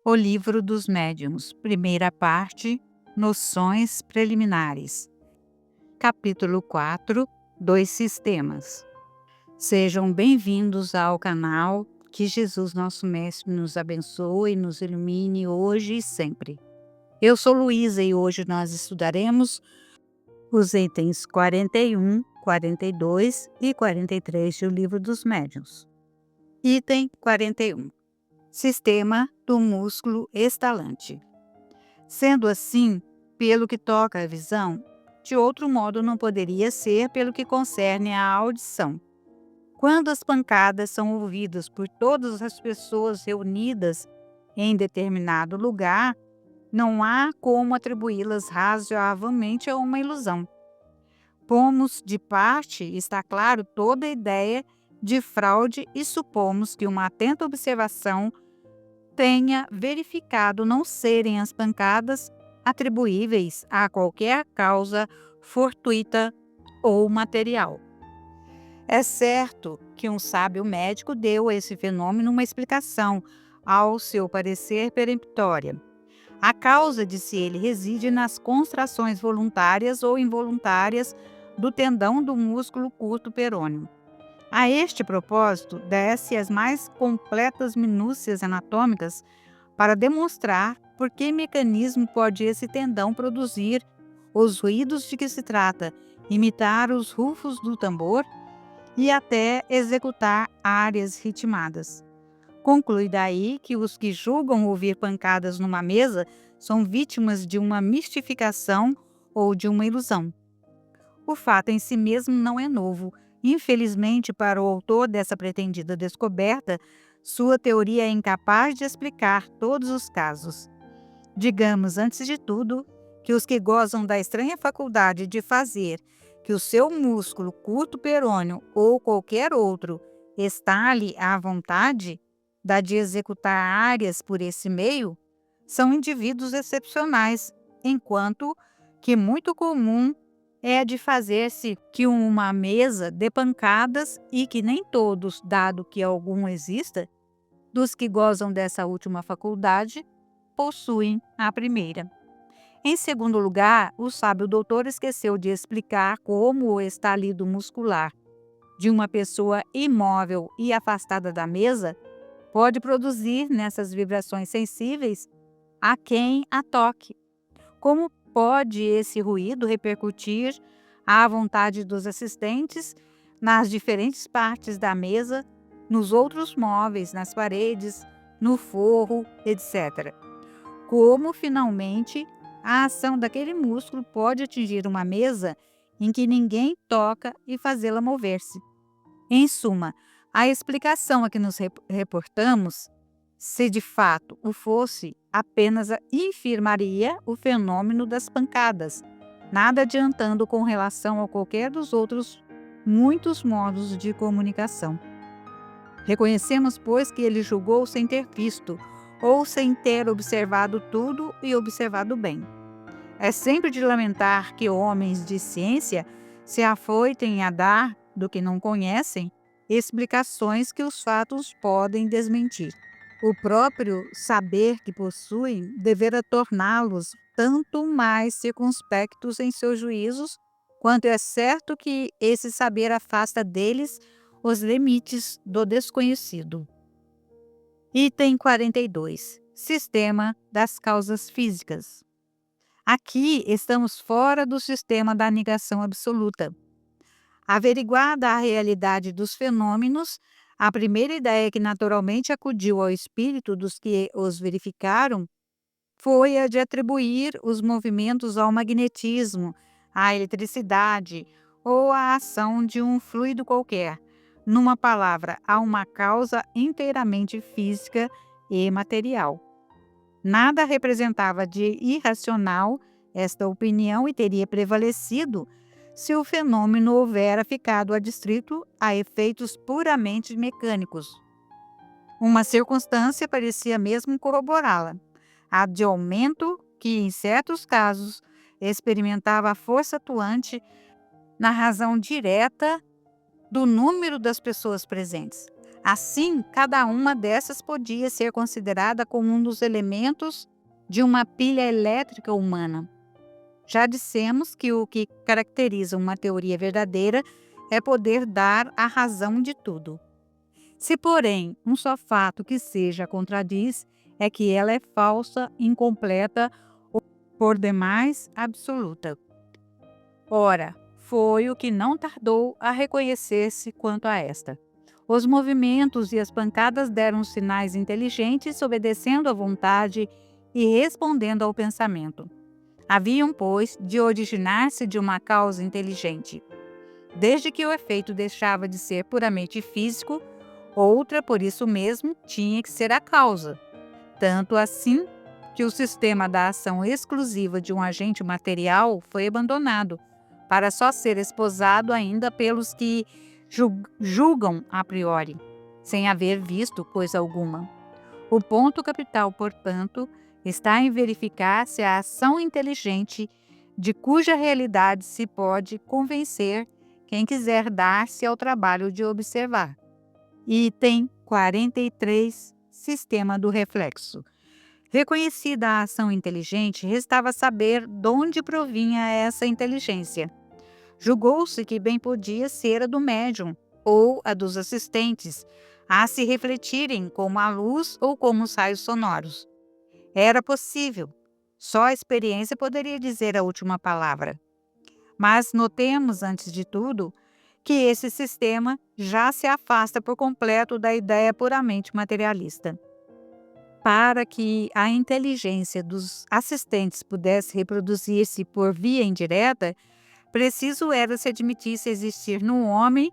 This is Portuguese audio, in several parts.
O Livro dos Médiuns, primeira parte, Noções Preliminares. Capítulo 4, Dois Sistemas. Sejam bem-vindos ao canal. Que Jesus, nosso Mestre, nos abençoe e nos ilumine hoje e sempre. Eu sou Luísa e hoje nós estudaremos os itens 41, 42 e 43 do Livro dos Médiuns. Item 41. Sistema do músculo estalante. Sendo assim, pelo que toca à visão, de outro modo não poderia ser pelo que concerne à audição. Quando as pancadas são ouvidas por todas as pessoas reunidas em determinado lugar, não há como atribuí-las razoavelmente a uma ilusão. Pomos de parte, está claro, toda a ideia de fraude e supomos que uma atenta observação tenha verificado não serem as pancadas atribuíveis a qualquer causa fortuita ou material. É certo que um sábio médico deu a esse fenômeno uma explicação, ao seu parecer peremptória. A causa, disse ele, reside nas contrações voluntárias ou involuntárias do tendão do músculo curto perôneo. A este propósito, desce as mais completas minúcias anatômicas para demonstrar por que mecanismo pode esse tendão produzir os ruídos de que se trata, imitar os rufos do tambor e até executar áreas ritmadas. Conclui daí que os que julgam ouvir pancadas numa mesa são vítimas de uma mistificação ou de uma ilusão. O fato em si mesmo não é novo. Infelizmente, para o autor dessa pretendida descoberta, sua teoria é incapaz de explicar todos os casos. Digamos, antes de tudo, que os que gozam da estranha faculdade de fazer que o seu músculo curto perôneo ou qualquer outro estale à vontade, da de executar áreas por esse meio, são indivíduos excepcionais, enquanto que muito comum é de fazer-se que uma mesa dê pancadas e que nem todos, dado que algum exista, dos que gozam dessa última faculdade, possuem a primeira. Em segundo lugar, o sábio doutor esqueceu de explicar como o estalido muscular de uma pessoa imóvel e afastada da mesa pode produzir nessas vibrações sensíveis a quem a toque. Como pode esse ruído repercutir à vontade dos assistentes nas diferentes partes da mesa, nos outros móveis, nas paredes, no forro, etc. Como, finalmente, a ação daquele músculo pode atingir uma mesa em que ninguém toca e fazê-la mover-se. Em suma, a explicação a que nos reportamos, se de fato o fosse, apenas infirmaria o fenômeno das pancadas, nada adiantando com relação a qualquer dos outros muitos modos de comunicação. Reconhecemos, pois, que ele julgou sem ter visto, ou sem ter observado tudo e observado bem. É sempre de lamentar que homens de ciência se afoitem a dar, do que não conhecem, explicações que os fatos podem desmentir. O próprio saber que possuem devera torná-los tanto mais circunspectos em seus juízos, quanto é certo que esse saber afasta deles os limites do desconhecido. Item 42. Sistema das causas físicas. Aqui estamos fora do sistema da negação absoluta. Averiguada a realidade dos fenômenos, a primeira ideia que naturalmente acudiu ao espírito dos que os verificaram foi a de atribuir os movimentos ao magnetismo, à eletricidade ou à ação de um fluido qualquer, numa palavra, a uma causa inteiramente física e material. Nada representava de irracional esta opinião e teria prevalecido se o fenômeno houvera ficado adstrito a efeitos puramente mecânicos. Uma circunstância parecia mesmo corroborá-la, a de aumento que, em certos casos, experimentava a força atuante na razão direta do número das pessoas presentes. Assim, cada uma dessas podia ser considerada como um dos elementos de uma pilha elétrica humana. Já dissemos que o que caracteriza uma teoria verdadeira é poder dar a razão de tudo. Se, porém, um só fato que seja a contradiz, é que ela é falsa, incompleta ou, por demais, absoluta. Ora, foi o que não tardou a reconhecer-se quanto a esta. Os movimentos e as pancadas deram sinais inteligentes, obedecendo à vontade e respondendo ao pensamento. Haviam, pois, de originar-se de uma causa inteligente. Desde que o efeito deixava de ser puramente físico, outra, por isso mesmo, tinha que ser a causa. Tanto assim que o sistema da ação exclusiva de um agente material foi abandonado, para só ser esposado ainda pelos que julgam a priori, sem haver visto coisa alguma. O ponto capital, portanto, está em verificar se a ação inteligente, de cuja realidade se pode convencer quem quiser dar-se ao trabalho de observar. Item 43, Sistema do reflexo. Reconhecida a ação inteligente, restava saber de onde provinha essa inteligência. Julgou-se que bem podia ser a do médium ou a dos assistentes, a se refletirem como a luz ou como os raios sonoros. Era possível. Só a experiência poderia dizer a última palavra. Mas notemos, antes de tudo, que esse sistema já se afasta por completo da ideia puramente materialista. Para que a inteligência dos assistentes pudesse reproduzir-se por via indireta, preciso era se admitisse existir no homem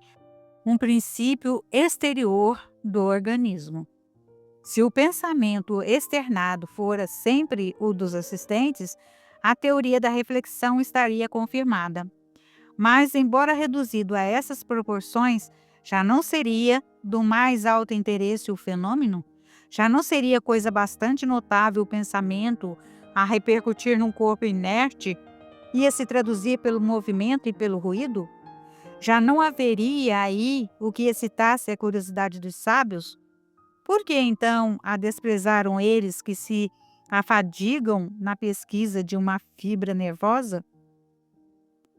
um princípio exterior do organismo. Se o pensamento externado fora sempre o dos assistentes, a teoria da reflexão estaria confirmada. Mas, embora reduzido a essas proporções, já não seria do mais alto interesse o fenômeno? Já não seria coisa bastante notável o pensamento a repercutir num corpo inerte e a se traduzir pelo movimento e pelo ruído? Já não haveria aí o que excitasse a curiosidade dos sábios? Por que, então, a desprezaram eles que se afadigam na pesquisa de uma fibra nervosa?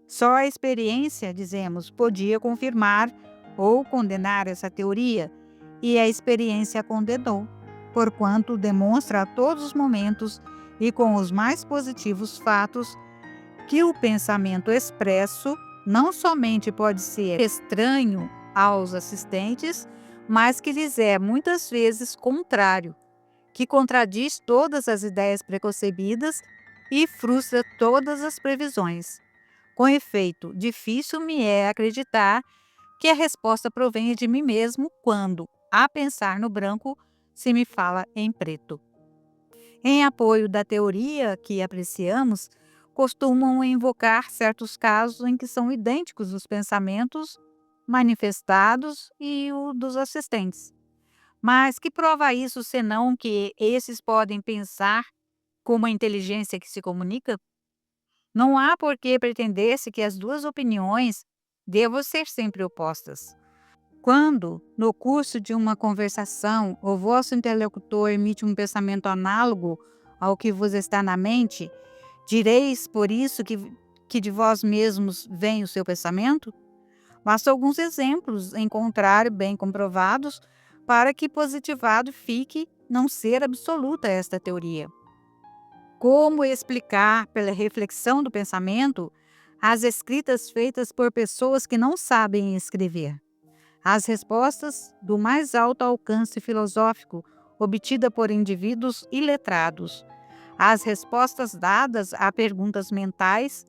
Só a experiência, dizemos, podia confirmar ou condenar essa teoria, e a experiência a condenou, porquanto demonstra a todos os momentos e com os mais positivos fatos que o pensamento expresso não somente pode ser estranho aos assistentes, mas que lhes é muitas vezes contrário, que contradiz todas as ideias preconcebidas e frustra todas as previsões. Com efeito, difícil me é acreditar que a resposta provenha de mim mesmo quando, a pensar no branco, se me fala em preto. Em apoio da teoria que apreciamos, costumam invocar certos casos em que são idênticos os pensamentos manifestados e o dos assistentes. Mas que prova isso senão que esses podem pensar como a inteligência que se comunica? Não há por que pretender-se que as duas opiniões devam ser sempre opostas. Quando, no curso de uma conversação, o vosso interlocutor emite um pensamento análogo ao que vos está na mente, direis por isso que de vós mesmos vem o seu pensamento? Basta alguns exemplos, em contrário, bem comprovados, para que positivado fique não ser absoluta esta teoria. Como explicar, pela reflexão do pensamento, as escritas feitas por pessoas que não sabem escrever? As respostas do mais alto alcance filosófico, obtida por indivíduos iletrados. As respostas dadas a perguntas mentais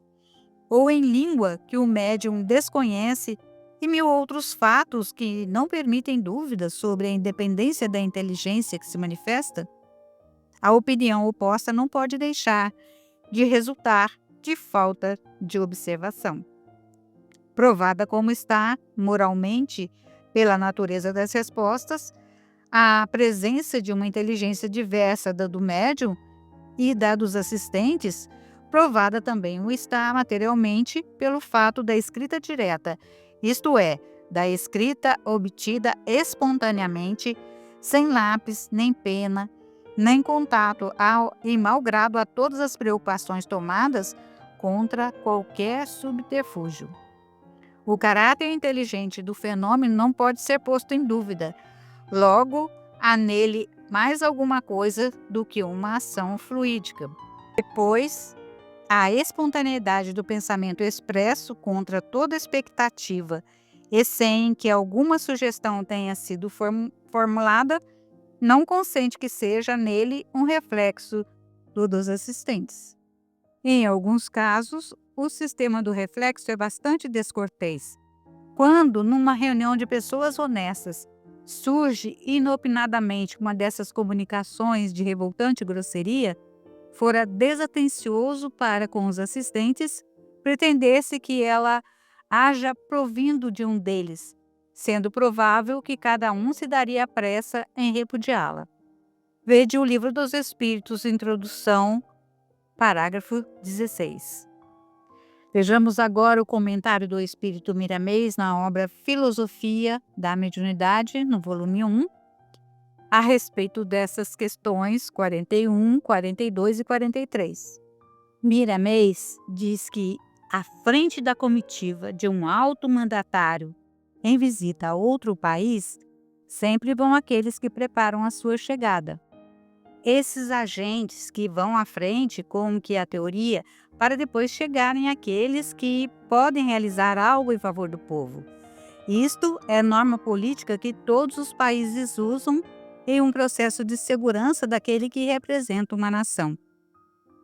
ou em língua que o médium desconhece e mil outros fatos que não permitem dúvidas sobre a independência da inteligência que se manifesta? A opinião oposta não pode deixar de resultar de falta de observação. Provada como está, moralmente, pela natureza das respostas, a presença de uma inteligência diversa da do médium e da dos assistentes, provada também o está materialmente pelo fato da escrita direta, isto é, da escrita obtida espontaneamente, sem lápis, nem pena, nem contato e malgrado a todas as preocupações tomadas contra qualquer subterfúgio. O caráter inteligente do fenômeno não pode ser posto em dúvida. Logo, há nele mais alguma coisa do que uma ação fluídica. Depois, a espontaneidade do pensamento expresso contra toda expectativa e sem que alguma sugestão tenha sido formulada, não consente que seja nele um reflexo dos assistentes. Em alguns casos, o sistema do reflexo é bastante descortês. Quando, numa reunião de pessoas honestas, surge inopinadamente uma dessas comunicações de revoltante grosseria, fora desatencioso para com os assistentes, pretendesse que ela haja provindo de um deles, sendo provável que cada um se daria pressa em repudiá-la. Vede o Livro dos Espíritos, introdução, parágrafo 16. Vejamos agora o comentário do Espírito Miramês na obra Filosofia da Mediunidade, no volume 1, a respeito dessas questões 41, 42 e 43. Miramês diz que, à frente da comitiva de um alto mandatário em visita a outro país, sempre vão aqueles que preparam a sua chegada. Esses agentes que vão à frente, como que a teoria, para depois chegarem aqueles que podem realizar algo em favor do povo. Isto é norma política que todos os países usam em um processo de segurança daquele que representa uma nação.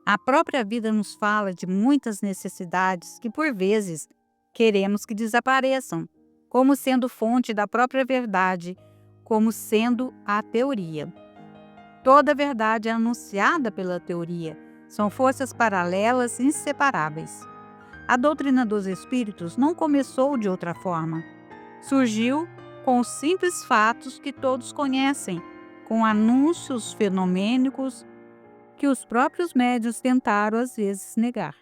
A própria vida nos fala de muitas necessidades que, por vezes, queremos que desapareçam, como sendo fonte da própria verdade, como sendo a teoria. Toda verdade é anunciada pela teoria. São forças paralelas inseparáveis. A doutrina dos espíritos não começou de outra forma. Surgiu com os simples fatos que todos conhecem, com anúncios fenomênicos que os próprios médiuns tentaram às vezes negar.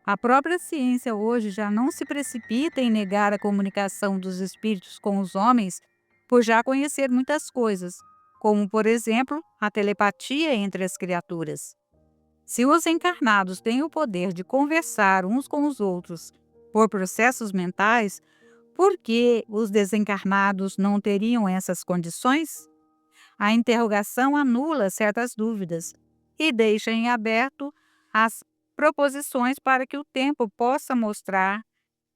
A própria ciência hoje já não se precipita em negar a comunicação dos espíritos com os homens por já conhecer muitas coisas, como, por exemplo, a telepatia entre as criaturas. Se os encarnados têm o poder de conversar uns com os outros por processos mentais, por que os desencarnados não teriam essas condições? A interrogação anula certas dúvidas e deixa em aberto as proposições para que o tempo possa mostrar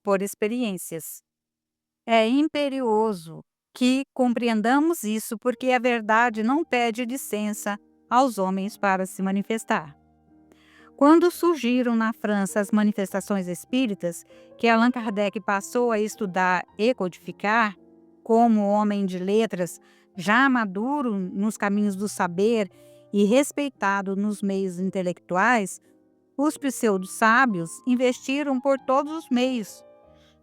por experiências. É imperioso que compreendamos isso, porque a verdade não pede licença aos homens para se manifestar. Quando surgiram na França as manifestações espíritas, que Allan Kardec passou a estudar e codificar, como homem de letras, já maduro nos caminhos do saber e respeitado nos meios intelectuais, os pseudo-sábios investiram por todos os meios,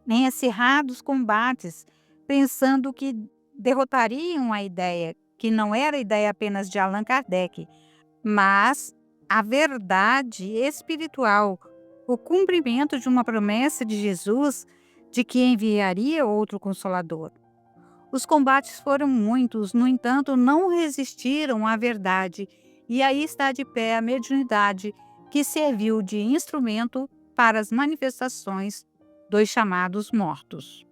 em acirrados combates, pensando que derrotariam a ideia, que não era a ideia apenas de Allan Kardec, mas a verdade espiritual, o cumprimento de uma promessa de Jesus de que enviaria outro Consolador. Os combates foram muitos, no entanto, não resistiram à verdade, e aí está de pé a mediunidade, que serviu de instrumento para as manifestações dos chamados mortos.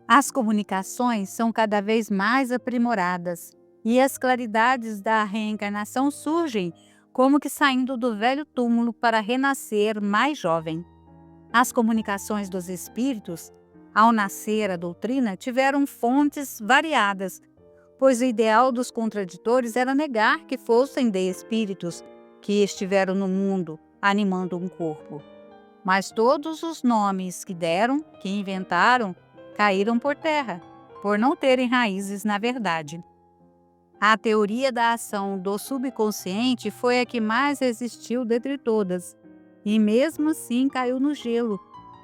As comunicações são cada vez mais aprimoradas e as claridades da reencarnação surgem como que saindo do velho túmulo para renascer mais jovem. As comunicações dos espíritos, ao nascer a doutrina, tiveram fontes variadas, pois o ideal dos contraditores era negar que fossem de espíritos que estiveram no mundo animando um corpo. Mas todos os nomes que deram, que inventaram, caíram por terra, por não terem raízes na verdade. A teoria da ação do subconsciente foi a que mais resistiu dentre todas, e mesmo assim caiu no gelo,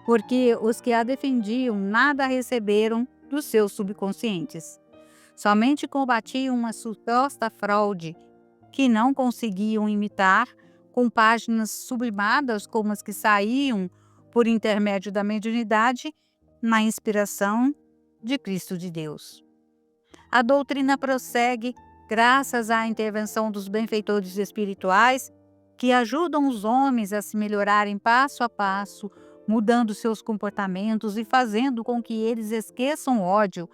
porque os que a defendiam nada receberam dos seus subconscientes. Somente combatiam uma suposta fraude que não conseguiam imitar com páginas sublimadas como as que saíam por intermédio da mediunidade na inspiração de Cristo de Deus. A doutrina prossegue graças à intervenção dos benfeitores espirituais que ajudam os homens a se melhorarem passo a passo, mudando seus comportamentos e fazendo com que eles esqueçam o ódio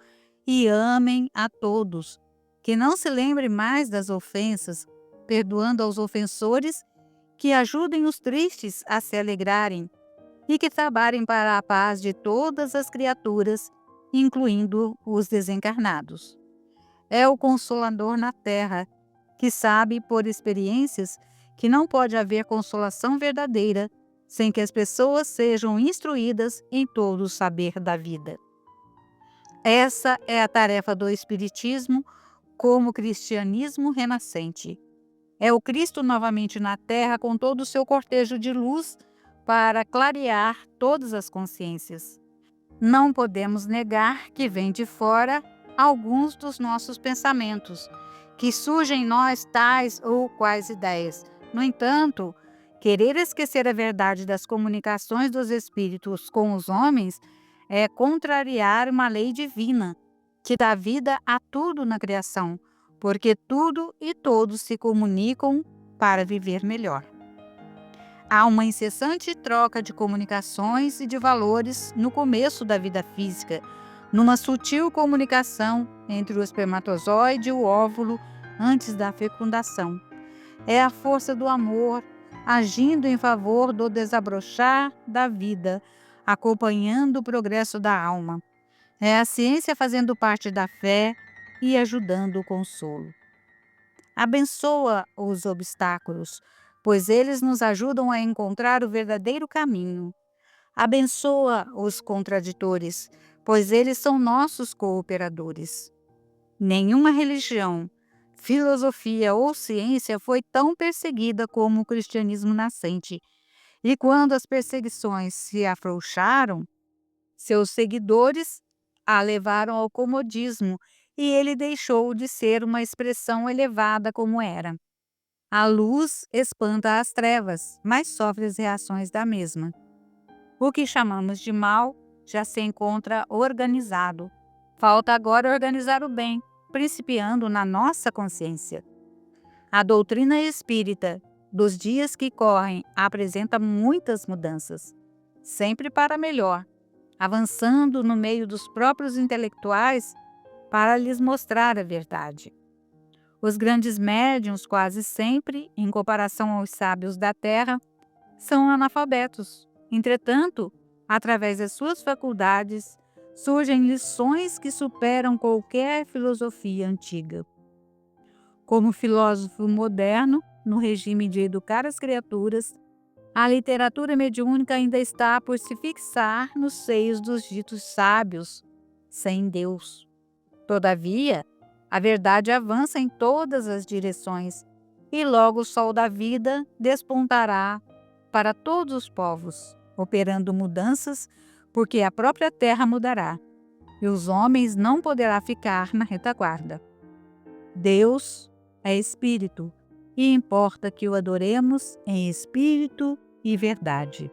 e amem a todos, que não se lembrem mais das ofensas, perdoando aos ofensores, que ajudem os tristes a se alegrarem e que trabalhem para a paz de todas as criaturas, incluindo os desencarnados. É o Consolador na terra, que sabe por experiências que não pode haver consolação verdadeira sem que as pessoas sejam instruídas em todo o saber da vida. Essa é a tarefa do Espiritismo como cristianismo renascente. É o Cristo novamente na terra com todo o seu cortejo de luz para clarear todas as consciências. Não podemos negar que vem de fora alguns dos nossos pensamentos, que surgem em nós tais ou quais ideias. No entanto, querer esquecer a verdade das comunicações dos espíritos com os homens é contrariar uma lei divina, que dá vida a tudo na criação, porque tudo e todos se comunicam para viver melhor. Há uma incessante troca de comunicações e de valores no começo da vida física, numa sutil comunicação entre o espermatozoide e o óvulo antes da fecundação. É a força do amor agindo em favor do desabrochar da vida, acompanhando o progresso da alma. É a ciência fazendo parte da fé e ajudando o consolo. Abençoa os obstáculos, pois eles nos ajudam a encontrar o verdadeiro caminho. Abençoa os contraditores, pois eles são nossos cooperadores. Nenhuma religião, filosofia ou ciência foi tão perseguida como o cristianismo nascente. E quando as perseguições se afrouxaram, seus seguidores a levaram ao comodismo e ele deixou de ser uma expressão elevada como era. A luz espanta as trevas, mas sofre as reações da mesma. O que chamamos de mal já se encontra organizado. Falta agora organizar o bem, principiando na nossa consciência. A doutrina espírita dos dias que correm apresenta muitas mudanças, sempre para melhor, avançando no meio dos próprios intelectuais para lhes mostrar a verdade. Os grandes médiuns, quase sempre, em comparação aos sábios da terra, são analfabetos. Entretanto, através das suas faculdades, surgem lições que superam qualquer filosofia antiga. Como filósofo moderno, no regime de educar as criaturas, a literatura mediúnica ainda está por se fixar nos seios dos ditos sábios, sem Deus. Todavia, a verdade avança em todas as direções e logo o sol da vida despontará para todos os povos, operando mudanças, porque a própria terra mudará e os homens não poderá ficar na retaguarda. Deus é espírito e importa que o adoremos em espírito e verdade.